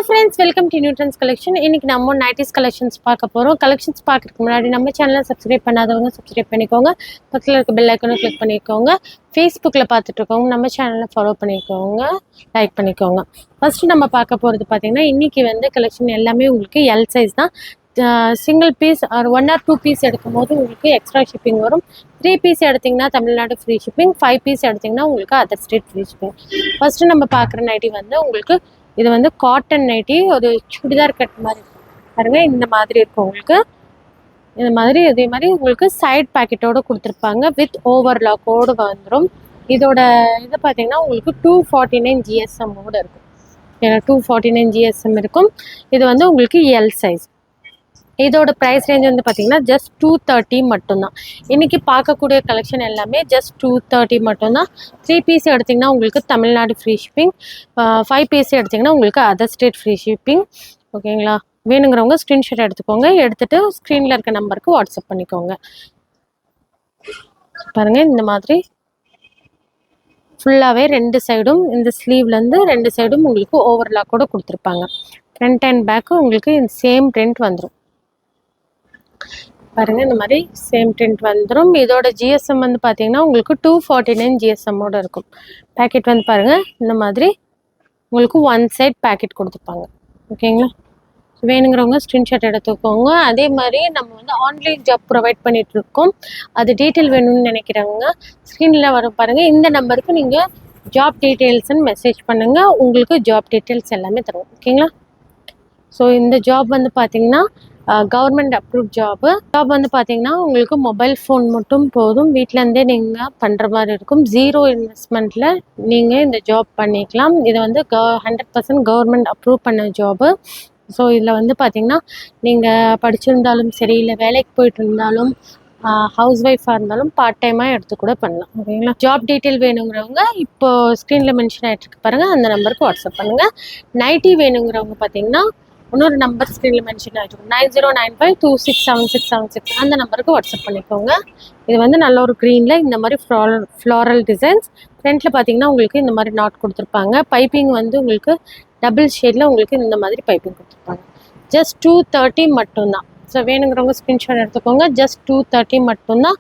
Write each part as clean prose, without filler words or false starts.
Friends, welcome to New Trends Collection. இன்னைக்கு நம்ம 90s collections பார்க்க போறோம். collections பார்க்கிறதுக்கு முன்னாடி நம்ம சேனலை சப்ஸ்கிரைப் பண்ணாதவங்க சப்ஸ்கிரைப் பண்ணிக்கோங்க. பக்கத்துல இருக்க பெல் ஐகானை கிளிக் பண்ணிக்கோங்க. Facebookல பார்த்துட்டு இருக்கவங்க நம்ம சேனலை ஃபாலோ பண்ணிக்கோங்க, லைக் பண்ணிக்கோங்க. ஃபர்ஸ்ட் நம்ம பார்க்க போறது பாத்தீங்கன்னா இன்னைக்கு வந்து கலெக்ஷன் எல்லாமே உங்களுக்கு L சைஸ் தான். Single piece or 1 or 2 piece எடுக்கும்போது உங்களுக்கு எக்ஸ்ட்ரா ஷிப்பிங் வரும். 3 பீஸ் எடுத்தீங்கன்னா தமிழ்நாடு ஃப்ரீ ஷிப்பிங், 5 பீஸ் எடுத்தீங்கன்னா உங்களுக்கு other state free shipping. First நம்ம பார்க்குற நைட்டி வந்து உங்களுக்கு இது வந்து காட்டன் நைட்டி, ஒரு சுடிதார் கட் மாதிரி பாருங்க. இந்த மாதிரி இருக்கும் உங்களுக்கு. இந்த மாதிரி இதே மாதிரி உங்களுக்கு சைட் பாக்கெட்டோடு கொடுத்துருப்பாங்க, வித் ஓவர்லாக்கோடு வந்துடும். இதோட இது பார்த்தீங்கன்னா உங்களுக்கு 249 GSM-ஓடு இருக்கும். ஏன்னா 249 GSM இருக்கும். இது வந்து உங்களுக்கு எல் சைஸ். இதோட ப்ரைஸ் ரேஞ்ச் வந்து பார்த்தீங்கன்னா ஜஸ்ட் 230 மட்டும்தான். இன்றைக்கி பார்க்கக்கூடிய கலெக்ஷன் எல்லாமே ஜஸ்ட் 230 மட்டும்தான். 3 பீஸ் எடுத்திங்கன்னா உங்களுக்கு தமிழ்நாடு ஃப்ரீ ஷிப்பிங், 5 பீஸ் எடுத்திங்கன்னா உங்களுக்கு அதர் ஸ்டேட் ஃப்ரீ ஷிப்பிங். ஓகேங்களா? வேணுங்கிறவங்க ஸ்க்ரீன்ஷாட் எடுத்துக்கோங்க, எடுத்துகிட்டு ஸ்க்ரீனில் இருக்க நம்பருக்கு வாட்ஸ்அப் பண்ணிக்கோங்க. பாருங்கள், இந்த மாதிரி ஃபுல்லாகவே 2 சைடும், இந்த ஸ்லீவ்லேருந்து 2 சைடும் உங்களுக்கு ஓவர்லாக் கூட கொடுத்துருப்பாங்க. ஃப்ரண்ட் அண்ட் பேக்கு உங்களுக்கு சேம் பிரிண்ட் வந்துடும். பாருங்கள், இந்த மாதிரி சேம் பிரிண்ட் வந்துடும். இதோட GSM வந்து பார்த்தீங்கன்னா உங்களுக்கு 249 GSM-ஓட இருக்கும். பேக்கெட் வந்து பாருங்கள், இந்த மாதிரி உங்களுக்கு 1 சைட் பேக்கெட் கொடுத்துருப்பாங்க. ஓகேங்களா? வேணுங்கிறவங்க ஸ்க்ரீன்ஷாட் எடுத்துக்கோங்க. அதே மாதிரி நம்ம வந்து ஆன்லைன் ஜாப் ப்ரொவைட் பண்ணிட்டு இருக்கோம். அது டீட்டெயில் வேணும்னு நினைக்கிறவங்க ஸ்க்ரீனில் வர பாருங்கள். இந்த நம்பருக்கு நீங்கள் ஜாப் டீட்டெயில்ஸ்ன்னு மெசேஜ் பண்ணுங்கள், உங்களுக்கு ஜாப் டீட்டெயில்ஸ் எல்லாமே தருவோம். ஓகேங்களா? ஸோ இந்த ஜாப் வந்து பார்த்தீங்கன்னா கவர்மெண்ட் அப்ரூவ் ஜாப் வந்து பார்த்தீங்கன்னா உங்களுக்கு மொபைல் ஃபோன் மட்டும் போதும், வீட்டிலேருந்தே நீங்கள் பண்ணுற மாதிரி இருக்கும். 0 இன்வெஸ்ட்மெண்ட்டில் நீங்கள் இந்த ஜாப் பண்ணிக்கலாம். இது வந்து 100% கவர்மெண்ட் அப்ரூவ் பண்ண ஜாபு. ஸோ இதில் வந்து பார்த்தீங்கன்னா நீங்கள் படிச்சிருந்தாலும் சரி, இல்லை வேலைக்கு போயிட்டு இருந்தாலும், ஹவுஸ் ஒய்ஃபாக இருந்தாலும் பார்ட் டைமாக எடுத்து கூட பண்ணலாம். ஓகேங்களா? ஜாப் டீட்டெயில் வேணுங்கிறவங்க இப்போ ஸ்க்ரீனில் மென்ஷன் ஆகிட்டுருக்கு பாருங்கள், அந்த நம்பருக்கு வாட்ஸ்அப் பண்ணுங்கள். நைட்டி வேணுங்கிறவங்க பார்த்தீங்கன்னா இன்னொரு நம்பர் ஸ்க்ரீனில் மென்ஷன் ஆகிருக்கும், 9095267676. அந்த நம்பருக்கு வாட்ஸ்அப் பண்ணிக்கோங்க. இது வந்து நல்ல ஒரு க்ரீனில் இந்த மாதிரி ஃப்ளாரல் டிசைன்ஸ். ஃப்ரண்ட்டில் பார்த்தீங்கன்னா உங்களுக்கு இந்த மாதிரி நாட் கொடுத்துருப்பாங்க. பைப்பிங் வந்து உங்களுக்கு டபுள் ஷேடில் உங்களுக்கு இந்த மாதிரி பைப்பிங் கொடுத்துருப்பாங்க. ஜஸ்ட் 230 மட்டும்தான். ஸோ வேணுங்கிறவங்க ஸ்க்ரீன்ஷாட் எடுத்துக்கோங்க. ஜஸ்ட் 230 மட்டும்தான்.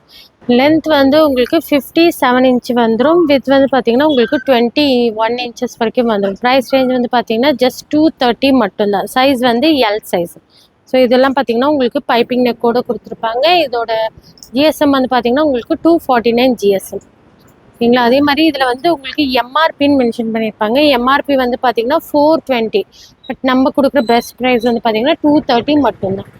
லென்த் வந்து உங்களுக்கு 57 இன்ச் வந்துடும். வித் வந்து பார்த்தீங்கன்னா உங்களுக்கு 21 இன்ச்சஸ் வரைக்கும் வந்துடும். ப்ரைஸ் ரேஞ்ச் வந்து பார்த்தீங்கன்னா ஜஸ்ட் 230 மட்டும்தான். சைஸ் வந்து எல் சைஸ். ஸோ இதெல்லாம் பார்த்தீங்கன்னா உங்களுக்கு பைப்பிங் நெக்கோடு கொடுத்துருப்பாங்க. இதோட GSM வந்து பார்த்தீங்கன்னா உங்களுக்கு 249 GSM. ஓகேங்களா? அதே மாதிரி இதில் வந்து உங்களுக்கு MRPன்னு மென்ஷன் பண்ணியிருப்பாங்க. MRP வந்து பார்த்தீங்கன்னா 420. பட் நம்ம கொடுக்குற பெஸ்ட் ப்ரைஸ் வந்து பார்த்தீங்கன்னா 230 மட்டும்தான்.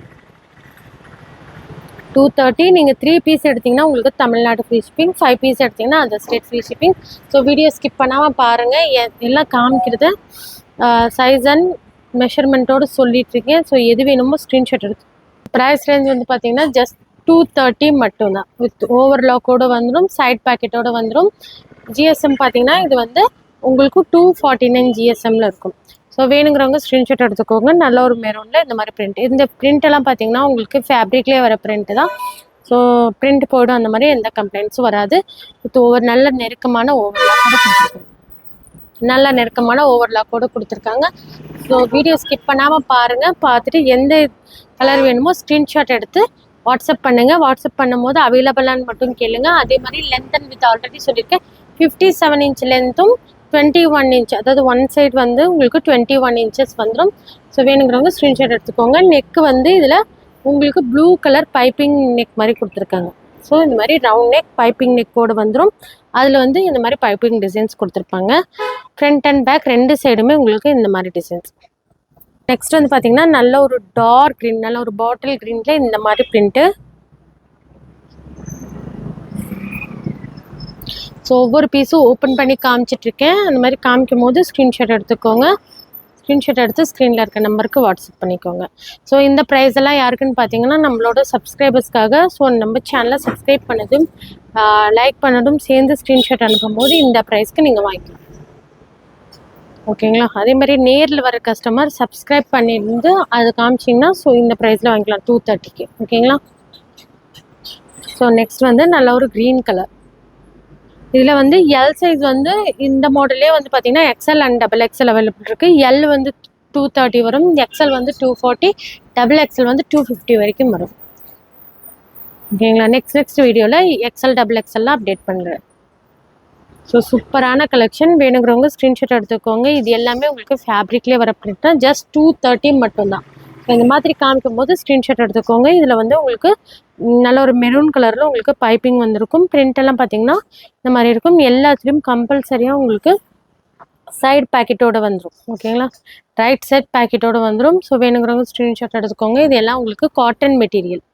230. நீங்கள் 3 பீஸ் எடுத்திங்கன்னா உங்களுக்கு தமிழ்நாடு ஃப்ரீ ஷிப்பிங், 5 பீஸ் எடுத்திங்கன்னா அந்த state free shipping. So video skip பண்ணாமல் பாருங்கள். எல்லாம் காமிக்கிறது சைஸ் அண்ட் மெஷர்மெண்ட்டோடு சொல்லிட்டுருக்கேன். ஸோ எது வேணுமோ ஸ்க்ரீன்ஷாட் எடுத்து. ப்ரைஸ் ரேஞ்ச் வந்து பார்த்தீங்கன்னா ஜஸ்ட் 230 மட்டும்தான். வித் ஓவர்லாக்கோடு வந்துடும், சைட் பேக்கெட்டோடு வந்துடும். GSM பார்த்தீங்கன்னா இது வந்து உங்களுக்கு 249 GSM-ல இருக்கும். ஸோ வேணுங்கிறவங்க ஸ்க்ரீன்ஷாட் எடுத்துக்கோங்க. நல்ல ஒரு மெரூனில் இந்த மாதிரி பிரிண்ட். இந்த பிரிண்டெல்லாம் பார்த்தீங்கன்னா உங்களுக்கு ஃபேப்ரிக்லேயே வர பிரிண்ட் தான். ஸோ பிரிண்ட் போய்டும், அந்த மாதிரி எந்த கம்ப்ளைண்ட்ஸும் வராது. வித் நல்ல நெருக்கமான ஓவர்லாக்கோடு கொடுத்துருக்காங்க. ஸோ வீடியோ ஸ்கிப் பண்ணாமல் பாருங்கள். பார்த்துட்டு எந்த கலர் வேணுமோ ஸ்க்ரீன்ஷாட் எடுத்து வாட்ஸ்அப் பண்ணுங்கள். வாட்ஸ்அப் பண்ணும்போது அவைலபிளான்னு மட்டும் கேளுங்க. அதே மாதிரி லென்த் அண்ட் வித் ஆல்ரெடி சொல்லியிருக்கேன். 57 இன்ச் லென்த்தும் 21 இன்ச், அதாவது 1 சைட் வந்து உங்களுக்கு 21 இன்ச்சஸ் வந்துடும். ஸோ வேணுங்கிறவங்க ஸ்க்ரீன்ஷாட் எடுத்துக்கோங்க. நெக்கு வந்து இதில் உங்களுக்கு ப்ளூ கலர் பைப்பிங் நெக் மாதிரி கொடுத்துருக்காங்க. ஸோ இந்த மாதிரி ரவுண்ட் நெக் பைப்பிங் நெக்கோடு வந்துடும். அதில் வந்து இந்த மாதிரி பைப்பிங் டிசைன்ஸ் கொடுத்துருப்பாங்க. ஃப்ரண்ட் அண்ட் பேக் 2 சைடுமே உங்களுக்கு இந்த மாதிரி டிசைன்ஸ். நெக்ஸ்ட் வந்து பார்த்தீங்கன்னா நல்ல ஒரு டார்க் க்ரீன், நல்ல ஒரு பாட்டில் க்ரீனில் இந்த மாதிரி பிரிண்ட்டு. ஸோ ஒவ்வொரு பீஸும் ஓப்பன் பண்ணி காமிச்சிட்ருக்கேன். அந்த மாதிரி காமிக்கும் போது ஸ்க்ரீன்ஷாட் எடுத்துக்கோங்க. ஸ்க்ரீன்ஷாட் எடுத்து ஸ்க்ரீனில் இருக்க நம்பருக்கு வாட்ஸ்அப் பண்ணிக்கோங்க. ஸோ இந்த ப்ரைஸ் எல்லாம் யாருக்குன்னு பார்த்தீங்கன்னா நம்மளோட சப்ஸ்கிரைபர்ஸ்க்காக. ஸோ நம்ம சேனலை சப்ஸ்கிரைப் பண்ணதும் லைக் பண்ணதும் சேர்ந்து ஸ்க்ரீன்ஷாட் அனுப்பும் போது இந்த ப்ரைஸ்க்கு நீங்கள் வாங்கிக்கலாம். ஓகேங்களா? அதே மாதிரி நேரில் வர கஸ்டமர் சப்ஸ்கிரைப் பண்ணியிருந்து அது காமிச்சிங்கன்னா ஸோ இந்த ப்ரைஸில் வாங்கிக்கலாம் 230க்கு. ஓகேங்களா? ஸோ நெக்ஸ்ட் வந்து நல்ல ஒரு க்ரீன் கலர். இதில் வந்து எல் சைஸ் வந்து இந்த மாடல்லே வந்து பார்த்தீங்கன்னா XL அண்ட் XXL அவைலபிள் இருக்குது. எல் வந்து 230 வரும், எக்ஸல் வந்து 240, டபுள் எக்ஸல் வந்து 250 வரைக்கும் வரும். ஓகேங்களா. நெக்ஸ்ட் வீடியோவில் எக்ஸல் டபுள் எக்ஸல்லாம் அப்டேட் பண்ணுறேன். ஸோ சூப்பரான கலெக்ஷன், வேணுங்கிறவங்க ஸ்க்ரீன்ஷாட் எடுத்துக்கோங்க. இது எல்லாமே உங்களுக்கு ஃபேப்ரிக்லேயே வர பிரிண்ட் தான், ஜஸ்ட் 230 மட்டும்தான். ஸோ இந்த மாதிரி காமிக்கும் போது ஸ்க்ரீன்ஷாட் எடுத்துக்கோங்க. இதில் வந்து உங்களுக்கு நல்ல ஒரு மெரூன் கலரில் உங்களுக்கு பைப்பிங் வந்திருக்கும். பிரிண்ட் எல்லாம் பார்த்தீங்கன்னா இந்த மாதிரி இருக்கும். எல்லாத்துலேயும் கம்பல்சரியாக உங்களுக்கு சைடு பேக்கெட்டோடு வந்துடும். ஓகேங்களா, ரைட் சைட் பேக்கெட்டோடு வந்துடும். ஸோ வேணுங்கிறவங்க ஸ்க்ரீன்ஷாட் எடுத்துக்கோங்க. இது எல்லாம் உங்களுக்கு காட்டன் மெட்டீரியல்.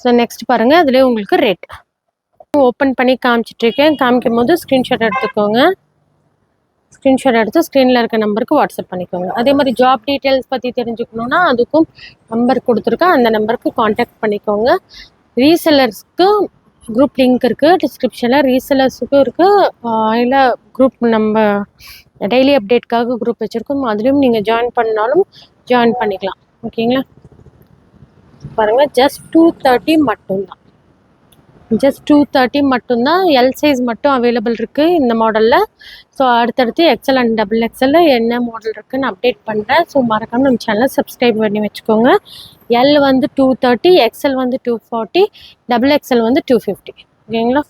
ஸோ நெக்ஸ்ட் பாருங்கள், அதுலேயே உங்களுக்கு ரெட் ஓப்பன் பண்ணி காமிச்சிட்ருக்கேன். காமிக்கும் போது ஸ்க்ரீன்ஷாட் எடுத்துக்கோங்க. ஸ்க்ரீன்ஷாட் எடுத்து ஸ்க்ரீனில் இருக்க நம்பருக்கு வாட்ஸ்அப் பண்ணிக்கோங்க. அதே மாதிரி ஜாப் டீட்டெயில்ஸ் பற்றி தெரிஞ்சுக்கணுன்னா அதுக்கும் நம்பர் கொடுத்துருக்கேன், அந்த நம்பருக்கு காண்டாக்ட் பண்ணிக்கோங்க. ரீசெல்லர்ஸ்க்கு குரூப் லிங்க் இருக்குது டிஸ்கிரிப்ஷனில், ரீசெல்லர்ஸுக்கும் இருக்குது. இல்லை குரூப் நம்ம டெய்லி அப்டேட்காக குரூப் வச்சுருக்கோம், அதுலேயும் நீங்கள் ஜாயின் பண்ணாலும் ஜாயின் பண்ணிக்கலாம். ஓகேங்களா, பாருங்கள் ஜஸ்ட் 230 மட்டும்தான். ஜஸ்ட் 230 மட்டும்தான். எல் சைஸ் மட்டும் அவைலபிள் இருக்குது இந்த மாடலில். ஸோ அடுத்தடுத்து எக்ஸல் அண்ட் டபுள் எக்ஸலில் என்ன மாடல் இருக்குதுன்னு அப்டேட் பண்ணுறேன். ஸோ மறக்காமல் நம்ம சேனலை சப்ஸ்கிரைப் பண்ணி வச்சுக்கோங்க. எல் வந்து 230, எக்ஸல் வந்து 240, டபுள் எக்ஸல் வந்து 250. ஓகேங்களா,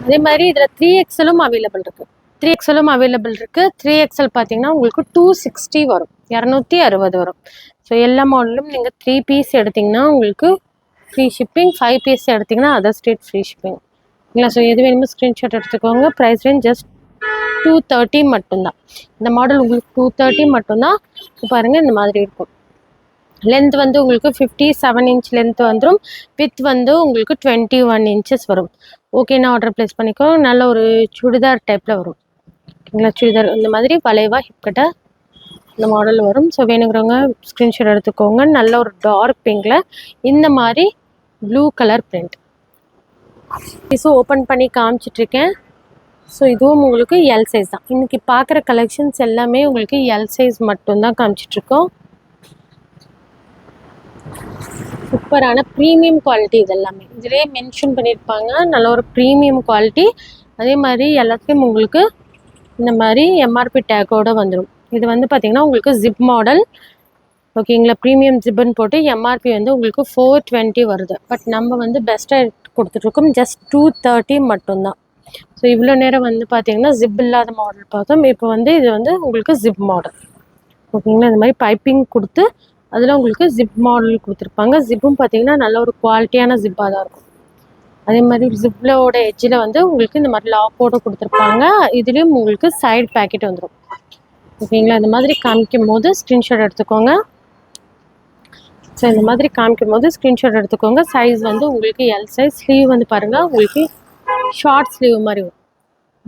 அதே மாதிரி இதில் 3XLம் அவைலபிள் இருக்குது. 3XLம் அவைலபிள் இருக்குது. 3XL பார்த்தீங்கன்னா உங்களுக்கு 260 வரும், 260 வரும். ஸோ எல்லா மாடலும் நீங்கள் 3 பீஸ் எடுத்திங்கன்னா உங்களுக்கு ஃப்ரீ ஷிப்பிங், 5 பீஸ் எடுத்திங்கன்னா அதர் ஸ்டேட் ஃப்ரீ ஷிப்பிங். இல்லை ஸோ எது வேணுமோ ஸ்க்ரீன்ஷாட் எடுத்துக்கோங்க. ப்ரைஸ் ரேஞ்ச் ஜஸ்ட் 230 மட்டும்தான். இந்த மாடல் உங்களுக்கு 230 மட்டும்தான். பாருங்கள் இந்த மாதிரி இருக்கும். லென்த் வந்து உங்களுக்கு 57 இன்ச் லென்த் வந்துடும். வித் வந்து உங்களுக்கு 21 இன்ச்சஸ் வரும். ஓகேண்ணா, ஆர்டர் ப்ளேஸ் பண்ணிக்கோ. நல்ல ஒரு சுடிதார் டைப்பில் வரும். ஓகேங்களா, சுடிதார் இந்த மாதிரி வளைவா ஹிப்கட்டை இந்த மாடல் வரும். ஸோ வேணுங்கிறவங்க ஸ்க்ரீன்ஷாட் எடுத்துக்கோங்க. நல்ல ஒரு டார்க் பிங்கில் இந்த மாதிரி ப்ளூ கலர் பிரிண்ட் பீஸும் ஓப்பன் பண்ணி காமிச்சிட்ருக்கேன். ஸோ இதுவும் உங்களுக்கு எல் சைஸ் தான். இன்றைக்கி பார்க்குற கலெக்ஷன்ஸ் எல்லாமே உங்களுக்கு எல் சைஸ் மட்டும்தான் காமிச்சிட்ருக்கோம். சூப்பரான ப்ரீமியம் குவாலிட்டி இது எல்லாமே இதிலே மென்ஷன் பண்ணியிருப்பாங்க. நல்ல ஒரு ப்ரீமியம் குவாலிட்டி. அதே மாதிரி எல்லாத்தையும் உங்களுக்கு இந்த மாதிரி எம்ஆர்பி டேக்கோடு வந்துடும். இது வந்து பார்த்திங்கன்னா உங்களுக்கு ஜிப் மாடல். ஓகேங்களா, ப்ரீமியம் ஜிப்புன்னு போட்டு எம்ஆர்பி வந்து உங்களுக்கு 420 வருது. பட் நம்ம வந்து பெஸ்ட்டாக கொடுத்துட்ருக்கோம், ஜஸ்ட் 230 மட்டும்தான். ஸோ இவ்வளோ நேரம் வந்து பார்த்திங்கன்னா ஜிப் இல்லாத மாடல் பார்த்தோம். இப்போ வந்து இது வந்து உங்களுக்கு ஜிப் மாடல். ஓகேங்களா, இந்த மாதிரி பைப்பிங் கொடுத்து அதில் உங்களுக்கு ஜிப் மாடல் கொடுத்துருப்பாங்க. ஜிப்பும் பார்த்திங்கன்னா நல்ல ஒரு குவாலிட்டியான ஜிப்பாக தான் இருக்கும். அதே மாதிரி ஜிப்லோட எட்ஜில் வந்து உங்களுக்கு இந்த மாதிரி லாக்கோடு கொடுத்துருப்பாங்க. இதுலேயும் உங்களுக்கு சைடு பேக்கெட் வந்துடும். ஓகேங்களா, இந்த மாதிரி காமிக்கும் போது ஸ்க்ரீன்ஷாட் எடுத்துக்கோங்க. ஸோ இந்த மாதிரி காமிக்கும் போது ஸ்க்ரீன்ஷாட் எடுத்துக்கோங்க. சைஸ் வந்து உங்களுக்கு எல் சைஸ். ஸ்லீவ் வந்து பாருங்கள் உங்களுக்கு ஷார்ட் ஸ்லீவ் மாதிரி வரும்.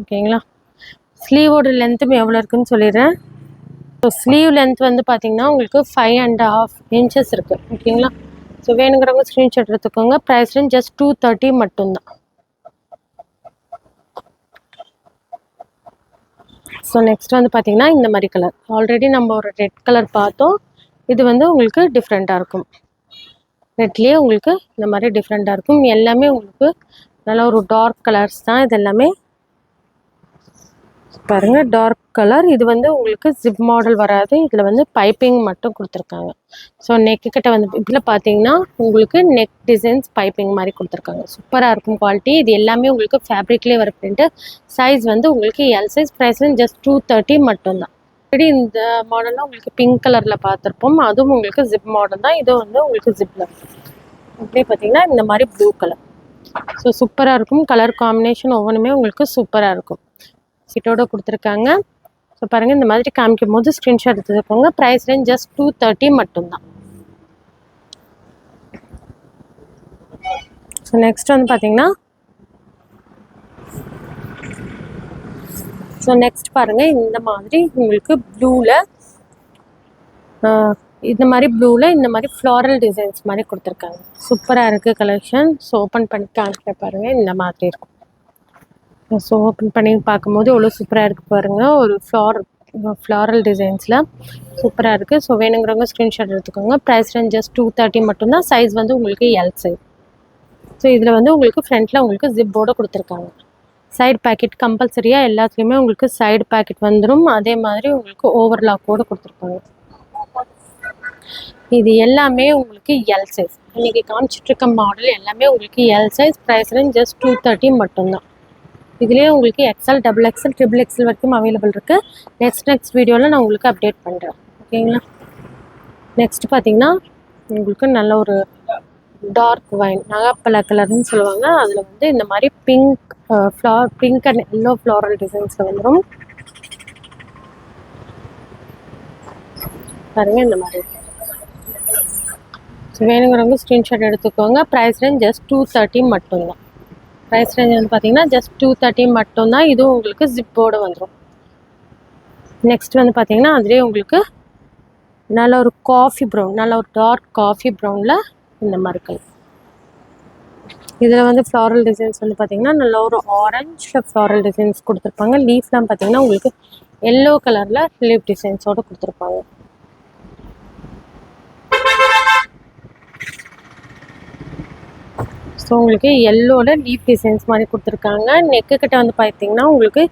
ஓகேங்களா, ஸ்லீவோட லென்த்தும் எவ்வளோ இருக்குதுன்னு சொல்லிடுறேன். ஸோ ஸ்லீவ் லென்த் வந்து பார்த்திங்கன்னா உங்களுக்கு 5.5 இன்ச்சஸ் இருக்குது. ஓகேங்களா, ஸோ வேணுங்கிறவங்க ஸ்க்ரீன்ஷாட் எடுத்துக்கோங்க. ப்ரைஸ் ரேஞ்ச் ஜஸ்ட் 230 மட்டும்தான். ஸோ நெக்ஸ்ட் வந்து பார்த்திங்கன்னா இந்த மாதிரி கலர். ஆல்ரெடி நம்ம ஒரு ரெட் கலர் பார்த்தோம். இது வந்து உங்களுக்கு டிஃப்ரெண்ட்டாக இருக்கும். ரெட்லேயே உங்களுக்கு இந்த மாதிரி டிஃப்ரெண்ட்டாக இருக்கும். எல்லாமே உங்களுக்கு நல்ல ஒரு டார்க் கலர்ஸ் தான். இது எல்லாமே பாருங்கள் டார்க் கலர். இது வந்து உங்களுக்கு ஜிப் மாடல் வராது. இதில் வந்து பைப்பிங் மட்டும் கொடுத்துருக்காங்க. ஸோ நெக்கு கிட்ட வந்து இதில் பார்த்தீங்கன்னா உங்களுக்கு நெக் டிசைன்ஸ் பைப்பிங் மாதிரி கொடுத்துருக்காங்க. சூப்பராக இருக்கும் குவாலிட்டி. இது எல்லாமே உங்களுக்கு ஃபேப்ரிக்லேயே வர பிரிண்ட்டு. சைஸ் வந்து உங்களுக்கு எல் சைஸ். ப்ரைஸ் ஜஸ்ட் 230 மட்டும்தான். ஆல்ரெடி இந்த மாடல்லாம் உங்களுக்கு பிங்க் கலரில் பார்த்துருப்போம். அதுவும் உங்களுக்கு ஜிப் மாடல் தான். இது வந்து உங்களுக்கு ஜிப்பில் அப்படியே பார்த்தீங்கன்னா இந்த மாதிரி ப்ளூ கலர். ஸோ சூப்பராக இருக்கும். கலர் காம்பினேஷன் ஒவ்வொன்றுமே உங்களுக்கு சூப்பராக இருக்கும். சீட்டோட கொடுத்துருக்காங்க. ஸோ பாருங்கள் இந்த மாதிரி காமிக்கும் போது ஸ்க்ரீன்ஷாட் எடுத்துக்கோங்க. ப்ரைஸ் ரேஞ்ச் ஜஸ்ட் 230 மட்டும்தான். ஸோ நெக்ஸ்ட் வந்து பார்த்தீங்கன்னா பாருங்கள் இந்த மாதிரி உங்களுக்கு ப்ளூவில் இந்த மாதிரி ஃப்ளாரல் டிசைன்ஸ் மாதிரி கொடுத்துருக்காங்க. சூப்பராக இருக்குது கலெக்ஷன். ஸோ ஓப்பன் பண்ணி காமிக்க பாருங்கள் இந்த மாதிரி இருக்கும். ஸோ ஓப்பன் பண்ணி பார்க்கும்போது எவ்வளோ சூப்பராக இருக்குது பாருங்கள். ஒரு ஃப்ளாரல் டிசைன்ஸில் சூப்பராக இருக்குது. ஸோ வேணுங்கிறவங்க ஸ்க்ரீன்ஷாட் எடுத்துக்கோங்க. ப்ரைஸ் ரேஞ்ச் ஜஸ்ட் 230 மட்டும்தான். சைஸ் வந்து உங்களுக்கு எல் சைஸ். ஸோ இதில் வந்து உங்களுக்கு ஃப்ரண்ட்டில் உங்களுக்கு ஜிப்போடு கொடுத்துருக்காங்க. சைடு பேக்கெட் கம்பல்சரியாக எல்லாத்துலேயுமே உங்களுக்கு சைடு பேக்கெட் வந்துடும். அதே மாதிரி உங்களுக்கு ஓவர்லாக்கோடு கொடுத்துருப்பாங்க. இது எல்லாமே உங்களுக்கு எல் சைஸ். இன்றைக்கி காமிச்சிட்ருக்க மாடல் எல்லாமே உங்களுக்கு L size. Price range just 230 மட்டும்தான். இதுலேயே உங்களுக்கு XL, double XL, triple XL வரைக்கும் அவைலபிள் இருக்குது. நெக்ஸ்ட் வீடியோவில் நான் உங்களுக்கு அப்டேட் பண்ணுறேன். ஓகேங்களா? நெக்ஸ்ட் பார்த்தீங்கன்னா உங்களுக்கு நல்ல ஒரு டார்க் வைன் நகாப்பழ கலர்னு சொல்லுவாங்க. அதில் வந்து இந்த மாதிரி pink pink and yellow floral டிசைன்ஸில் வந்துடும். பாருங்க இந்த மாதிரி. ஸோ வேணுங்கிறவங்க ஸ்க்ரீன்ஷாட் எடுத்துக்கோங்க. ப்ரைஸ் ரேஞ்ச் ஜஸ்ட் 230 மட்டும்தான். ப்ரைஸ் ரேஞ்ச் வந்து பார்த்தீங்கன்னா ஜஸ்ட் 230 மட்டும்தான். இதுவும் உங்களுக்கு ஜிப்போடு வந்துடும். நெக்ஸ்ட் வந்து பார்த்தீங்கன்னா அதுலேயே உங்களுக்கு நல்ல ஒரு காஃபி ப்ரௌன், நல்ல ஒரு டார்க் காஃபி ப்ரௌனில் இந்த மாதிரி கலர். இதில் வந்து ஃப்ளாரல் டிசைன்ஸ் வந்து பார்த்தீங்கன்னா நல்ல ஒரு ஆரஞ்சில் ஃப்ளாரல் டிசைன்ஸ் கொடுத்துருப்பாங்க. லீஃப்லாம் பார்த்தீங்கன்னா உங்களுக்கு எல்லோ கலரில் லீஃப் டிசைன்ஸோடு கொடுத்துருப்பாங்க. ஸோ உங்களுக்கு எல்லோவில் லீஃப் டிசைன்ஸ் மாதிரி கொடுத்துருக்காங்க. நெக்கு கிட்ட வந்து பார்த்தீங்கன்னா உங்களுக்கு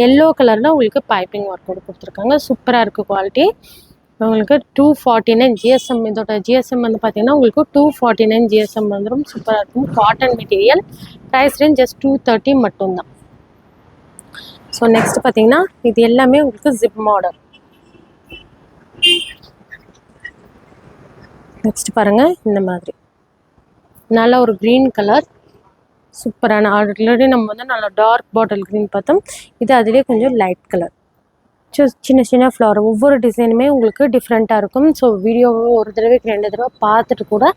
எல்லோ கலரில் உங்களுக்கு பைப்பிங் ஒர்க்கோடு கொடுத்துருக்காங்க. சூப்பராக இருக்குது குவாலிட்டி. உங்களுக்கு 249 GSM. இதோட ஜிஎஸ்எம் வந்து பார்த்தீங்கன்னா உங்களுக்கு 249 GSM வந்துடும். சூப்பராக இருக்கும். Cotton material. Price range just 230 மட்டும்தான். ஸோ நெக்ஸ்ட் பார்த்தீங்கன்னா இது எல்லாமே உங்களுக்கு ஜிப் மாடல். நெக்ஸ்ட் பாருங்கள் இந்த மாதிரி நல்ல ஒரு க்ரீன் கலர். சூப்பரான ஆல்ரெடி நம்ம வந்து நல்ல டார்க் பாட்டில் க்ரீன் பார்த்தோம். இது அதிலே கொஞ்சம் லைட் கலர். சின்ன சின்ன ஃப்ளவர். ஒவ்வொரு டிசைனுமே உங்களுக்கு டிஃப்ரெண்ட்டாக இருக்கும். ஸோ வீடியோவை ஒரு தடவைக்கு 2 தடவை பார்த்துட்டு கூட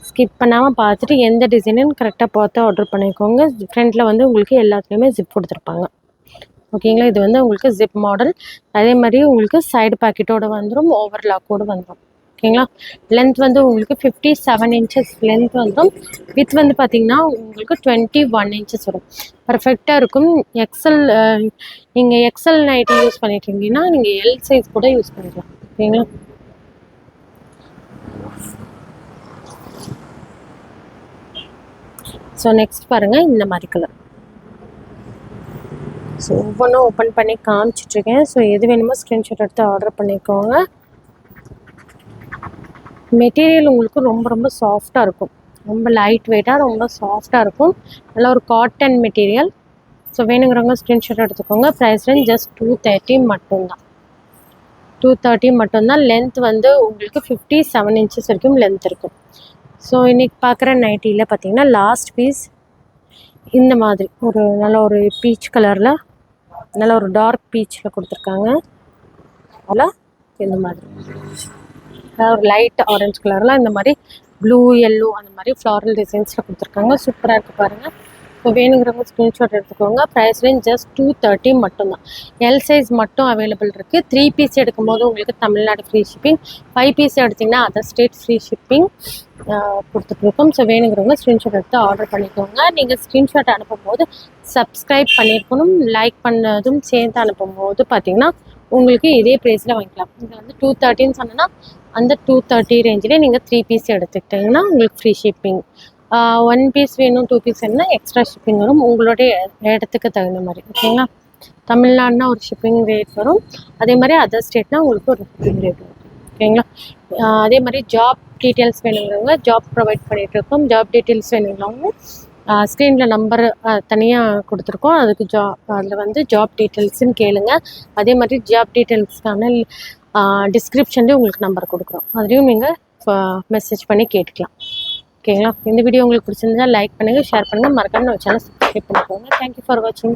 ஸ்கிப் பண்ணாமல் பார்த்துட்டு எந்த டிசைனுன்னு கரெக்டாக பார்த்து ஆர்டர் பண்ணிக்கோங்க. ஃப்ரண்ட்டில் வந்து உங்களுக்கு எல்லாத்துலேயுமே ஜிப் கொடுத்துருப்பாங்க. ஓகேங்களா? இது வந்து உங்களுக்கு ஜிப் மாடல். அதே மாதிரி உங்களுக்கு சைடு பாக்கெட்டோடு வந்துடும், ஓவர்லாக்கோடு வந்துடும். ஓகேங்களா? லென்த் வந்து உங்களுக்கு 57 இன்ச்சஸ் லென்த் வந்துடும். வித் வந்து பார்த்தீங்கன்னா உங்களுக்கு 21 இன்ச்சஸ் வரும். பர்ஃபெக்டாக இருக்கும். எக்ஸல் நீங்கள் எக்ஸல் நைட்டி யூஸ் பண்ணிட்டு இருந்தீங்கன்னா நீங்கள் எல் சைஸ் கூட யூஸ் பண்ணிக்கலாம். ஓகேங்களா? ஸோ நெக்ஸ்ட் பாருங்கள் இந்த மாதிரி கலர். ஸோ ஒவ்வொன்றும் ஓப்பன் பண்ணி காமிச்சிட்ருக்கேன். ஸோ எது வேணுமோ ஸ்க்ரீன்ஷாட் எடுத்து ஆர்டர் பண்ணிக்கோங்க. மெட்டீரியல் உங்களுக்கு ரொம்ப ரொம்ப சாஃப்டாக இருக்கும். ரொம்ப லைட் வெயிட்டாக ரொம்ப சாஃப்டாக இருக்கும். நல்ல ஒரு காட்டன் மெட்டீரியல். ஸோ வேணுங்கிறவங்க ஸ்க்ரீன்ஷாட் எடுத்துக்கோங்க. ப்ரைஸ் ரேஞ்ச் ஜஸ்ட் 230 மட்டும்தான். 230 மட்டும்தான். லென்த் வந்து உங்களுக்கு 57 இன்ச்சஸ் வரைக்கும் லென்த் இருக்கும். ஸோ இன்றைக்கி பார்க்குற நைட்டியில் பார்த்தீங்கன்னா லாஸ்ட் பீஸ் இந்த மாதிரி ஒரு நல்ல ஒரு பீச் கலரில் நல்ல ஒரு டார்க் பீச்சில் கொடுத்துருக்காங்க. அதில் இந்த மாதிரி ஒரு லைட் ஆரஞ்சு கலரில் இந்த மாதிரி ப்ளூ எல்லோ அந்த மாதிரி ஃப்ளாரல் டிசைன்ஸில் கொடுத்துருக்காங்க. சூப்பராக இருக்குது பாருங்கள். ஸோ வேணுங்கிறவங்க ஸ்க்ரீன்ஷாட் எடுத்துக்கோங்க. ப்ரைஸ் ரேஞ்ச் ஜஸ்ட் 230 மட்டும்தான். எல் சைஸ் மட்டும் அவைலபிள் இருக்குது. 3 பீஸ் எடுக்கும்போது உங்களுக்கு தமிழ்நாடு ஃப்ரீ ஷிப்பிங், 5 பீஸ் எடுத்திங்கன்னா அதர் ஸ்டேட் ஃப்ரீ ஷிப்பிங் கொடுத்துட்ருக்கோம். ஸோ வேணுங்கிறவங்க ஸ்க்ரீன்ஷாட் எடுத்து ஆர்டர் பண்ணிக்கோங்க. நீங்கள் ஸ்க்ரீன்ஷாட் அனுப்பும்போது சப்ஸ்கிரைப் பண்ணியிருக்கணும். லைக் பண்ணதும் சேர்த்து அனுப்பும்போது பார்த்தீங்கன்னா உங்களுக்கு இதே ப்ரைஸில் வாங்கிக்கலாம். இங்கே வந்து 230 சொன்னோன்னா அந்த 230 ரேஞ்சிலே நீங்கள் 3 பீஸ் எடுத்துக்கிட்டிங்கன்னா உங்களுக்கு ஃப்ரீ ஷிப்பிங். 1 பீஸ் வேணும், 2 பீஸ் வேணும்னா எக்ஸ்ட்ரா ஷிப்பிங் வரும் உங்களுடைய இடத்துக்கு தகுந்த மாதிரி. ஓகேங்களா? தமிழ்நாடுனா ஒரு ஷிப்பிங் ரேட் வரும். அதே மாதிரி அதர் ஸ்டேட்னா உங்களுக்கு ஒரு ஷிப்பிங் ரேட் வரும். ஓகேங்களா? அதே மாதிரி ஜாப் டீட்டெயில்ஸ் வேணுங்கிறவங்க ஜாப் ப்ரொவைட் பண்ணிகிட்ருக்கோம். ஜாப் டீட்டெயில்ஸ் வேணுங்கிறவங்க ஸ்க்ரீனில் நம்பர் தனியாக கொடுத்துருக்கோம். அதுக்கு அதில் வந்து ஜாப் டீட்டெயில்ஸுன்னு கேளுங்க. அதே மாதிரி ஜாப் டீட்டெயில்ஸ்க்கான டிஸ்கிரிப்ஷன்லேயும் உங்களுக்கு நம்பர் கொடுக்குறோம். அதுலேயும் நீங்கள் மெசேஜ் பண்ணி கேட்டுக்கலாம். ஓகேங்களா? இந்த வீடியோ உங்களுக்கு பிடிச்சிருந்தா லைக் பண்ணுங்கள், ஷேர் பண்ணுங்கள், மறக்காம நம்ம சேனல் சப்ஸ்கிரைப் பண்ணிக்கோங்க. தேங்க்யூ ஃபார் வாட்சிங்.